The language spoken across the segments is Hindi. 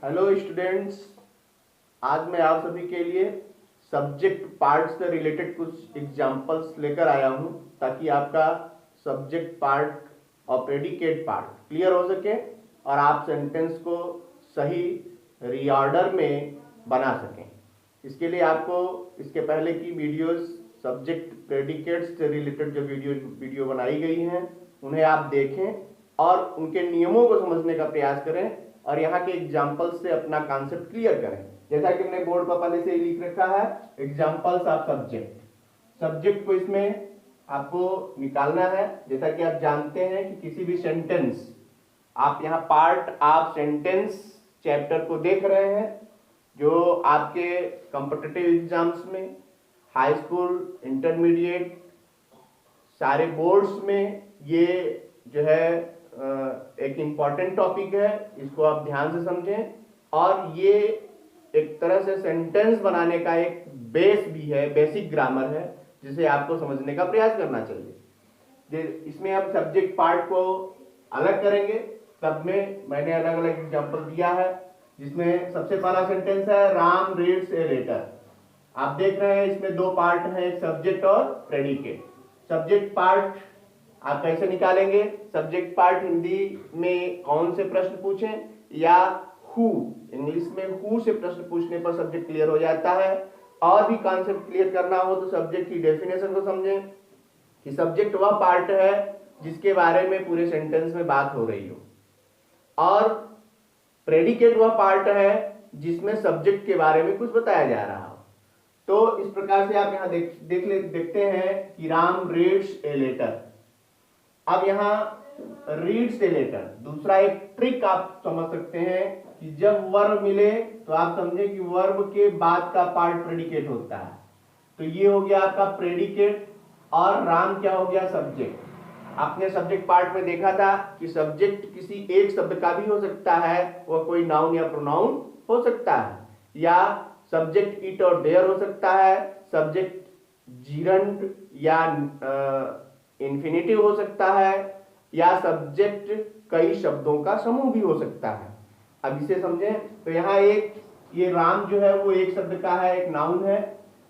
हेलो स्टूडेंट्स, आज मैं आप सभी के लिए सब्जेक्ट पार्ट से रिलेटेड कुछ एग्जांपल्स लेकर आया हूं ताकि आपका सब्जेक्ट पार्ट और प्रेडिकेट पार्ट क्लियर हो सके और आप सेंटेंस को सही रीऑर्डर में बना सकें। इसके लिए आपको इसके पहले की वीडियोस सब्जेक्ट प्रेडिकेट्स से रिलेटेड जो वीडियो बनाई गई हैं उन्हें आप देखें और उनके नियमों को समझने का प्रयास करें और यहाँ के एग्जाम्पल से अपना कॉन्सेप्ट क्लियर करें। जैसा कि हमने बोर्ड पर पहले से ही लिख रखा है, एग्जाम्पल्स ऑफ सब्जेक्ट। सब्जेक्ट को इसमें आपको निकालना है। जैसा कि आप जानते हैं कि किसी भी सेंटेंस, आप यहाँ पार्ट ऑफ सेंटेंस चैप्टर को देख रहे हैं जो आपके कॉम्पिटिटिव एग्जाम्स में, हाई स्कूल, इंटरमीडिएट, सारे बोर्ड्स में ये जो है एक इम्पॉर्टेंट टॉपिक है। इसको आप ध्यान से समझें और ये एक तरह से सेंटेंस बनाने का एक बेस भी है, बेसिक ग्रामर है जिसे आपको समझने का प्रयास करना चाहिए। इसमें हम सब्जेक्ट पार्ट को अलग करेंगे। सब में मैंने अलग अलग एग्जांपल दिया है, जिसमें सबसे पहला सेंटेंस है राम रीड्स ए लेटर। आप देख रहे हैं इसमें दो पार्ट हैं, सब्जेक्ट और प्रेडिकेट। सब्जेक्ट पार्ट आप कैसे निकालेंगे? सब्जेक्ट पार्ट हिंदी में कौन से प्रश्न पूछें या हु, इंग्लिश में हु से प्रश्न पूछने पर सब्जेक्ट क्लियर हो जाता है। और भी कॉन्सेप्ट क्लियर करना हो तो सब्जेक्ट की डेफिनेशन को समझें कि सब्जेक्ट वह पार्ट है जिसके बारे में पूरे सेंटेंस में बात हो रही हो, और प्रेडिकेट वह पार्ट है जिसमें सब्जेक्ट के बारे में कुछ बताया जा रहा हो। तो इस प्रकार से आप यहाँ देखते हैं कि राम रीड्स ए लेटर। अब यहाँ रीड्स ए लेटर, दूसरा एक ट्रिक आप समझ सकते हैं कि जब वर्ब मिले तो आप समझें कि वर्ब के बाद का पार्ट प्रेडिकेट होता है। तो ये हो गया आपका प्रेडिकेट और राम क्या हो गया? सब्जेक्ट। आपने सब्जेक्ट पार्ट में देखा था कि सब्जेक्ट किसी एक शब्द का भी हो सकता है, वह कोई नाउन या प्रोनाउन हो सकता है, या सब्जेक्ट इट और देयर हो सकता है, सब्जेक्ट जीरंड या इन्फिनिटिव हो सकता है, या सब्जेक्ट कई शब्दों का समूह भी हो सकता है। अब इसे समझें तो यहाँ ये राम जो है वो एक शब्द का है, एक नाउन है,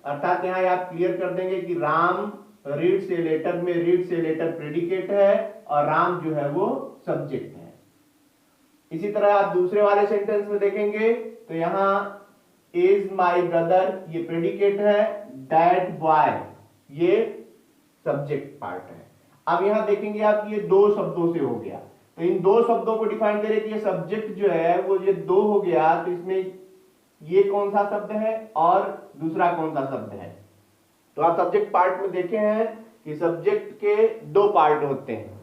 अर्थात यहाँ आप क्लियर कर देंगे कि राम रीड्स ए लेटर में रीड्स ए लेटर प्रेडिकेट है और राम जो है वो सब्जेक्ट है। इसी तरह आप दूसरे वाले सेंटेंस में देखेंगे तो यहाँ इज माई ब्रदर ये प्रेडिकेट है, दैट बॉय ये सब्जेक्ट पार्ट है। अब यहां देखेंगे आप ये दो शब्दों से हो गया, तो इन दो शब्दों को डिफाइन करें कि ये सब्जेक्ट जो है वो ये दो हो गया, तो इसमें ये कौन सा शब्द है और दूसरा कौन सा शब्द है। तो आप सब्जेक्ट पार्ट में देखे हैं कि सब्जेक्ट के दो पार्ट होते हैं,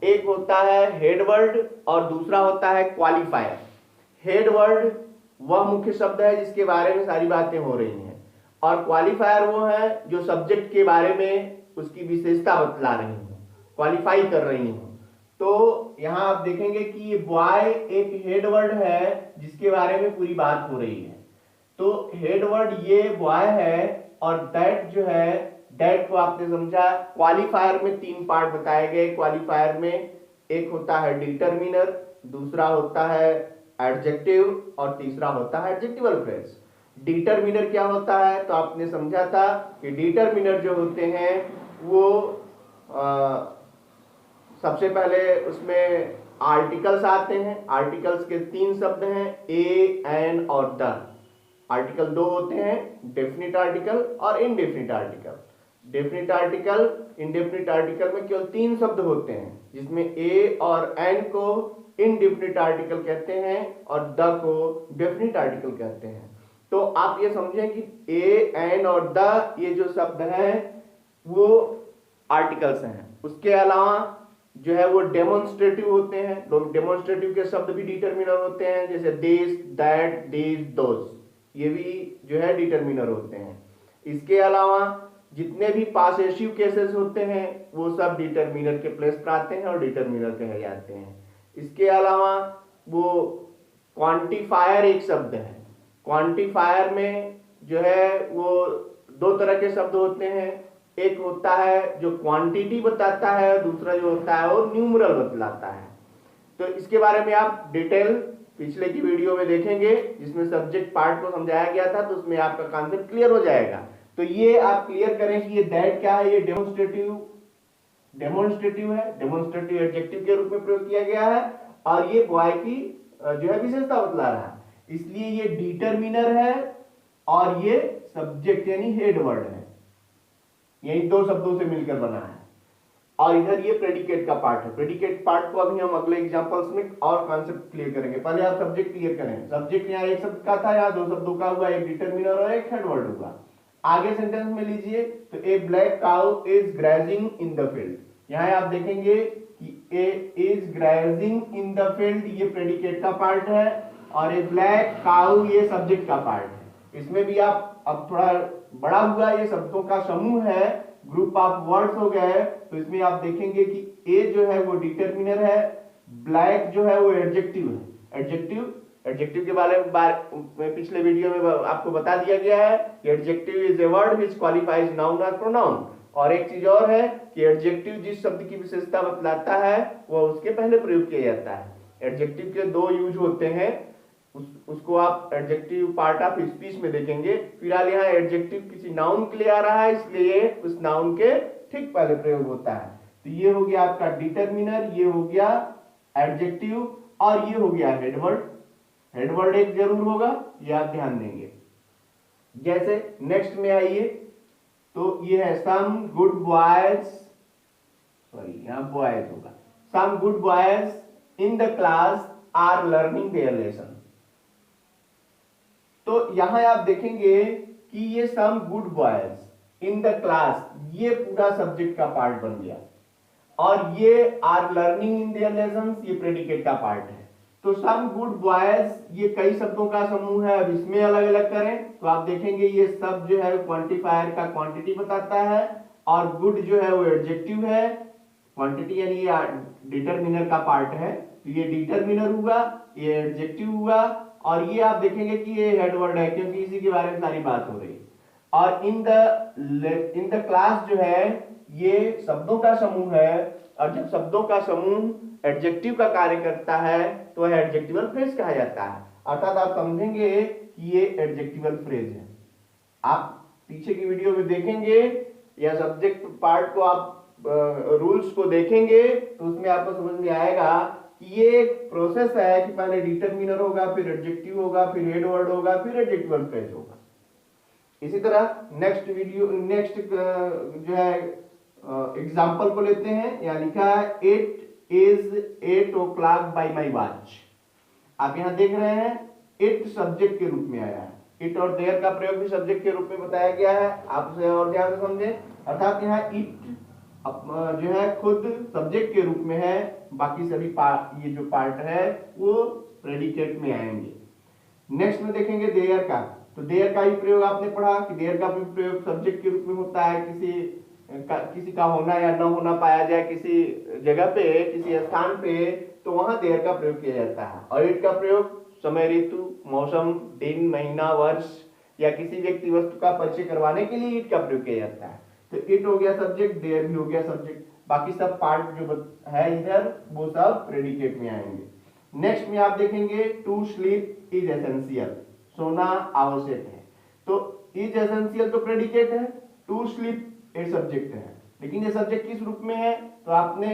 एक होता है हेड वर्ड और दूसरा होता है क्वालिफायर। हेड वर्ड वह मुख्य शब्द है जिसके बारे में सारी बातें हो रही हैं, और क्वालिफायर वो है जो सब्जेक्ट के बारे में उसकी विशेषता बतला रही हूं, क्वालिफाई कर रही हूं। तो यहां आप देखेंगे कि ये बॉय एक हेड वर्ड है जिसके बारे में पूरी बात हो रही है। तो हेड वर्ड ये बॉय है, और दैट जो है, दैट को आपने समझा। क्वालिफायर में तीन पार्ट बताए गए। क्वालिफायर में एक होता है डिटरमिनर, दूसरा होता है एडजेक्टिव और तीसरा होता है एडजेक्टिवल फ्रेज। डिटरमिनर क्या होता है? तो आपने समझा था कि डिटरमिनर जो होते हैं वो सबसे पहले उसमें आर्टिकल्स आते हैं। आर्टिकल्स के तीन शब्द हैं, ए, एन और द। आर्टिकल दो होते हैं, डेफिनिट आर्टिकल और indefinite article. Definite article, indefinite article में केवल तीन शब्द होते हैं, जिसमें ए और एन को इनडेफिनिट आर्टिकल कहते हैं और द को डेफिनिट आर्टिकल कहते हैं। तो आप ये समझें कि ए, एन और द ये जो शब्द हैं वो आर्टिकल्स हैं। उसके अलावा जो है वो डेमोन्स्ट्रेटिव होते हैं। लोग डेमोन्स्ट्रेटिव के शब्द भी डिटरमिनर होते हैं, जैसे दिस, दैट, दिस, दोस, ये भी जो है डिटरमिनर होते हैं। इसके अलावा जितने भी पॉसेसिव केसेस होते हैं वो सब डिटरमिनर के प्लेस पर आते हैं और डिटरमिनर कहे जाते हैं। इसके अलावा वो क्वांटिफायर एक शब्द है। क्वांटिफायर में जो है वो दो तरह के शब्द होते हैं, एक होता है जो क्वांटिटी बताता है, दूसरा जो होता है वो न्यूमरल बतलाता है। तो इसके बारे में आप डिटेल पिछले की वीडियो में देखेंगे जिसमें सब्जेक्ट पार्ट को समझाया गया था, तो उसमें आपका कॉन्सेप्ट क्लियर हो जाएगा। तो ये आप क्लियर करें कि ये दैट क्या है, ये डेमोन्स्ट्रेटिव है, डेमोन्स्ट्रेटिव एडजेक्टिव के रूप में प्रयोग किया गया है, और ये बॉय की जो है विशेषता बतला रहा है, इसलिए ये डिटरमिनर है और ये सब्जेक्ट यानी हेड वर्ड है, यही दो शब्दों से मिलकर बना है। और इधर ये प्रेडिकेट का पार्ट है। प्रेडिकेट पार्ट को अभी हम अगले एग्जांपल्स में और कॉन्सेप्ट क्लियर करेंगे, पहले आप सब्जेक्ट क्लियर करें। सब्जेक्ट यहाँ एक शब्द का था, यहाँ दो शब्दों का हुआ, एक डिटरमिनर और एक हेड वर्ड हुआ। आगे सेंटेंस में लीजिए, तो a black cow is grazing in the field, यहाँ आप देखेंगे कि a is grazing in the field ये प्रेडिकेट का पार्ट है, और ए ब्लैक काउ ये सब्जेक्ट का पार्ट है। इसमें भी आप अब थोड़ा बड़ा हुआ, ये शब्दों का समूह है, ग्रुप ऑफ वर्ड्स हो गए, तो इसमें आप देखेंगे कि ए जो है वो डिटरमिनर है, ब्लैक जो है वो एडजेक्टिव है। एडजेक्टिव के बारे में पिछले वीडियो में आपको बता दिया गया है कि adjective is a word which qualifies noun और प्रोनाउन। और एक चीज और है कि एडजेक्टिव जिस शब्द की विशेषता बतलाता है वह उसके पहले प्रयोग किया जाता है। एडजेक्टिव के दो यूज होते हैं, उसको आप एडजेक्टिव पार्ट ऑफ स्पीच में देखेंगे। फिलहाल यहाँ एडजेक्टिव किसी नाउन के लिए आ रहा है, इसलिए उस नाउन के ठीक पहले प्रयोग होता है। तो ये हो गया आपका डिटरमिनर, ये हो गया एडजेक्टिव, और ये हो गया हेडवर्ड। हेडवर्ड एक जरूर होगा, ये आप ध्यान देंगे। जैसे नेक्स्ट में आइए, तो ये है सम गुड बॉयज, सॉरी यहाँ बॉयज होगा, some good boys in the class are learning their lesson. तो यहां आप देखेंगे कि ये some good boys in the class, ये पूरा सब्जेक्ट का पार्ट बन गया, और ये are learning in their lesson ये प्रेडिकेट का पार्ट है। तो सम गुड बॉयज ये कई शब्दों का समूह है। अब इसमें अलग अलग करें तो आप देखेंगे ये सब जो है क्वांटिफायर का क्वांटिटी बताता है, और गुड जो है वो एडजेक्टिव है, क्वांटिटी यानी ये डिटरमिनर का पार्ट है, तो ये डिटरमिनर हुआ, ये एडजेक्टिव हुआ, और ये आप देखेंगे कि ये हेडवर्ड है क्योंकि इसी के बारे में सारी बात हो रही है। और इन द क्लास जो है ये शब्दों का समूह है, और जब शब्दों का समूह एडजेक्टिव का कार्य करता है तो वह एडजेक्टिवल फ्रेज कहा जाता है। अर्थात आप समझेंगे कि ये एडजेक्टिवल फ्रेज है। आप पीछे की वीडियो में देखेंगे या सब्जेक्ट पार्ट को आप रूल्स को देखेंगे तो उसमें आपको समझ में आएगा कि ये एक प्रोसेस है कि पहले डिटरमिनर होगा, फिर एडजेक्टिव होगा, फिर हेड वर्ड होगा, फिर एडजेक्टिवल फ्रेज होगा। इसी तरह नेक्स्ट जो है एग्जाम्पल को लेते हैं। यहाँ लिखा है it is 8 o'clock by my watch. आप यहाँ देख रहे हैं इट सब्जेक्ट के रूप में आया है, इट और देयर का प्रयोग भी सब्जेक्ट के रूप में बताया गया है। आप उसे और ध्यान से समझें, अर्थात यहाँ इट जो है खुद सब्जेक्ट के रूप में है, बाकी सभी ये जो पार्ट है वो प्रेडिकेट में आएंगे। नेक्स्ट में देखेंगे देयर का, तो देयर का ही प्रयोग आपने पढ़ा कि देयर का भी प्रयोग सब्जेक्ट के रूप में होता है। किसी का होना या न होना पाया जाए किसी जगह पे, किसी स्थान पे, तो वहां देयर का प्रयोग किया जाता है। और इट का प्रयोग समय, ऋतु, मौसम, दिन, महीना, वर्ष या किसी व्यक्ति वस्तु का परिचय करवाने के लिए इट का प्रयोग किया जाता है। तो इट हो गया सब्जेक्ट, देयर भी हो गया सब्जेक्ट, बाकी सब पार्ट जो है इधर वो सब प्रेडिकेट में आएंगे। नेक्स्ट में आप देखेंगे टू स्लीप इज एसेंशियल, सोना आवश्यक है। तो इज एसेंशियल तो प्रेडिकेट है, टू स्लीप ये सब्जेक्ट है, लेकिन ये सब्जेक्ट किस रूप में है? तो आपने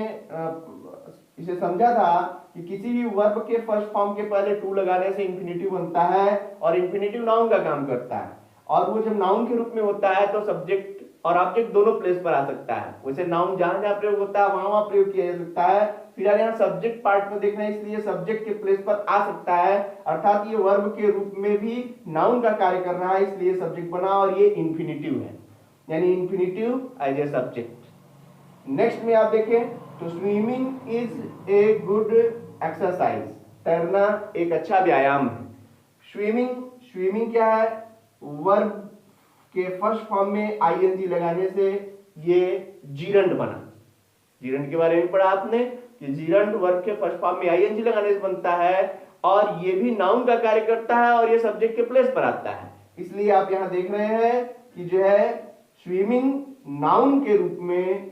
इसे समझा था कि किसी भी वर्ब के फर्स्ट फॉर्म के पहले टू लगाने से इंफिनिटिव बनता है, और इंफिनिटिव नाउन का काम करता है, और वो जब नाउन के रूप में होता है तो सब्जेक्ट और ऑब्जेक्ट दोनों प्लेस पर आ सकता है। वैसे नाउन जहां जहां प्रयोग होता है वहां प्रयोग किया जा सकता है। फिलहाल यहाँ सब्जेक्ट पार्ट में देख रहे हैं, इसलिए सब्जेक्ट के प्लेस पर आ सकता है, अर्थात ये वर्ब के रूप में भी नाउन का कार्य कर रहा है, इसलिए सब्जेक्ट बना, और ये इंफिनिटिव है, यानी infinitive as a subject. Next में आप देखें तो swimming is a good exercise, तैरना एक अच्छा व्यायाम है। स्विमिंग क्या है? वर्ब के फर्स्ट फॉर्म में आईएनजी लगाने से ये जीरंड बना। जीरंड के बारे में पढ़ा आपने कि जीरंड वर्ब के फर्स्ट फॉर्म में आईएनजी लगाने से बनता है, और ये भी नाउन का कार्य करता है, और ये सब्जेक्ट के प्लेस पर आता है। इसलिए आप यहां देख रहे हैं कि जो है स्विमिंग नाउन के रूप में,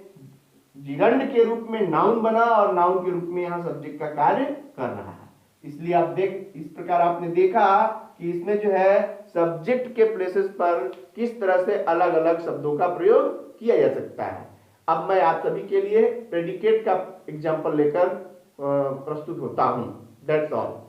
जीरंड के रूप में नाउन बना, और नाउन के रूप में यहां सब्जेक्ट का कार्य कर रहा है। इसलिए आप देख, इस प्रकार आपने देखा कि इसमें जो है सब्जेक्ट के प्लेसेस पर किस तरह से अलग अलग शब्दों का प्रयोग किया जा सकता है। अब मैं आप सभी के लिए प्रेडिकेट का एग्जाम्पल लेकर प्रस्तुत होता हूं। That's all.